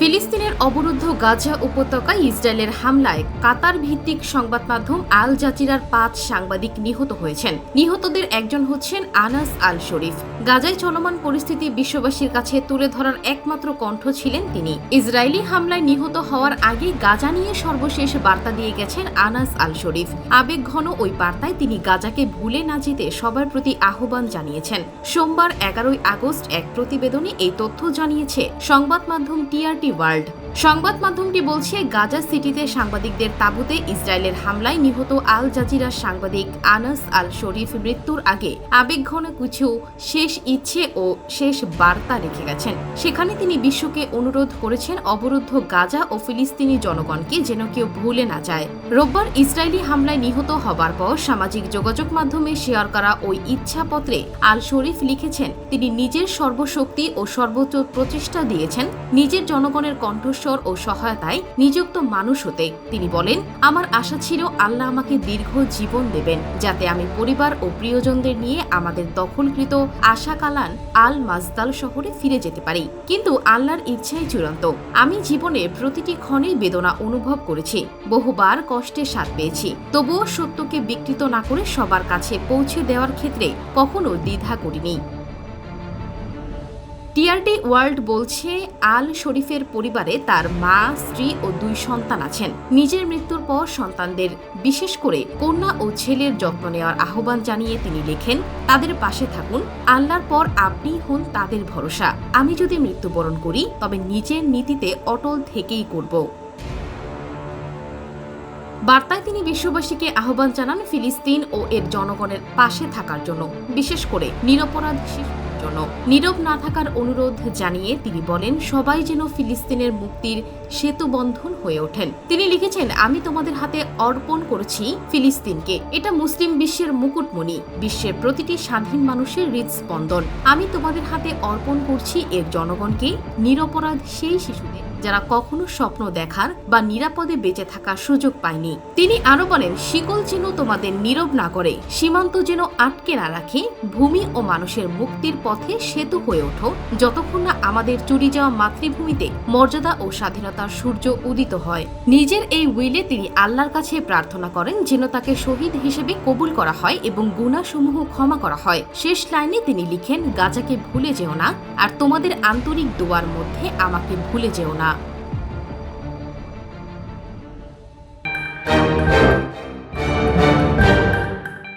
ফিলিস্তিনের অবরুদ্ধ গাজা উপত্যকায় ইসরায়েলের হামলায় কাতার ভিত্তিক সংবাদ মাধ্যম আল জাজিরার ৫ সাংবাদিক নিহত হয়েছেন। নিহতদের একজন হচ্ছেন আনাস আল শরীফ। গাজায় চলমান পরিস্থিতি বিশ্ববাসীর কাছে তুলে ধরার একমাত্র কণ্ঠ ছিলেন তিনি। ইসরায়েলি হামলায় নিহত হওয়ার আগে গাজা নিয়ে সর্বশেষ বার্তা দিয়ে গেছেন আনাস আল শরীফ। আবেগঘন ওই বার্তায় তিনি গাজাকে ভুলে না যেতে সবার প্রতি আহ্বান জানিয়েছেন। সোমবার ১১ আগস্ট এক প্রতিবেদনে এই তথ্য জানিয়েছে সংবাদ মাধ্যম টিআরটি ওয়ার্ল্ড। সংবাদ মাধ্যমটি বলছে, গাজা সিটিতে সাংবাদিকদের তাঁবুতে ইসরায়েলের হামলায় নিহত আল জাজিরার সাংবাদিক আনাস আল শরীফ মৃত্যুর আগে আবেগঘন কিছু শেষ ইচ্ছে ও শেষ বার্তা রেখে গেছেন। সেখানে তিনি বিশ্বকে অনুরোধ করেছেন অবরুদ্ধ গাজা ও ফিলিস্তিনি জনগণকে যেন কেউ ভুলে না যায়। রোববার ইসরায়েলি হামলায় নিহত হবার পর সামাজিক যোগাযোগ মাধ্যমে শেয়ার করা ওই ইচ্ছাপত্রে আল শরীফ লিখেছেন, তিনি নিজের সর্বশক্তি ও সর্বোচ্চ প্রচেষ্টা দিয়েছেন নিজের জনগণের কণ্ঠস্বর ও সহায়তায় নিযুক্ত মানুষ হতে। তিনি বলেন, আমার আশা ছিল আল্লাহ আমাকে দীর্ঘ জীবন দেবেন যাতে আমি পরিবার ও প্রিয়জনদের নিয়ে আমাদের দখলকৃত আশাকালান আল মাজদাল শহরে ফিরে যেতে পারি, কিন্তু আল্লাহর ইচ্ছাই চূড়ান্ত। আমি জীবনে প্রতিটি ক্ষণে বেদনা অনুভব করেছি, বহুবার কষ্টের স্বাদ পেয়েছি, তবুও সত্যকে বিকৃত না করে সবার কাছে পৌঁছে দেওয়ার ক্ষেত্রে কখনো দ্বিধা করিনি। টিআরটি ওয়ার্ল্ড বলছে, আল শরীফের পরিবারে তার মা, স্ত্রী ও 2 সন্তান আছেন। নিজের মৃত্যুর পর সন্তানদের, বিশেষ করে কন্যা ও ছেলের যত্ন নেওয়ার আহ্বান জানিয়ে তিনি লেখেন, তাদের পাশে থাকুন, আল্লাহর পর আপনিই হন তাদের ভরসা। আমি যদি মৃত্যুবরণ করি তবে নিজের নীতিতে অটল থেকেই করব। বার্তায় তিনি বিশ্ববাসীকে আহ্বান জানান ফিলিস্তিন ও এর জনগণের পাশে থাকার জন্য, বিশেষ করে নিরপরাধ শিশুদের জন্য নীরব না থাকার অনুরোধ জানিয়ে তিনি বলেন, সবাই যেন ফিলিস্তিনের মুক্তির সেতুবন্ধন হয়ে ওঠেন। তিনি লিখেছেন, আমি তোমাদের হাতে অর্পণ করেছি ফিলিস্তিনকে। এটা মুসলিম বিশ্বের মুকুটমণি, বিশ্বের প্রতিটি স্বাধীন মানুষের হৃদস্পন্দন। আমি তোমাদের হাতে অর্পণ করছি এর জনগণকে, নিরপরাধ সেই শিশুদের যারা কখনো স্বপ্ন দেখার বা নিরাপদে বেঁচে থাকার সুযোগ পায়নি। তিনি আরো বলেন, শিকল যেন তোমাদের নীরব না করে, সীমান্ত যেন আটকে না রাখে, ভূমি ও মানুষের মুক্তির পথে সেতু হয়ে ওঠো যতক্ষণ না আমাদের চুরি যাওয়া মাতৃভূমিতে মর্যাদা ও স্বাধীনতার সূর্য উদিত হয়। নিজের এই উইলে তিনি আল্লাহর কাছে প্রার্থনা করেন যেন তাকে শহীদ হিসেবে কবুল করা হয় এবং গুনাহসমূহ ক্ষমা করা হয়। শেষ লাইনে তিনি লিখেন, গাজাকে ভুলে যেও না, আর তোমাদের আন্তরিক দোয়ার মধ্যে আমাকে ভুলে যেও না।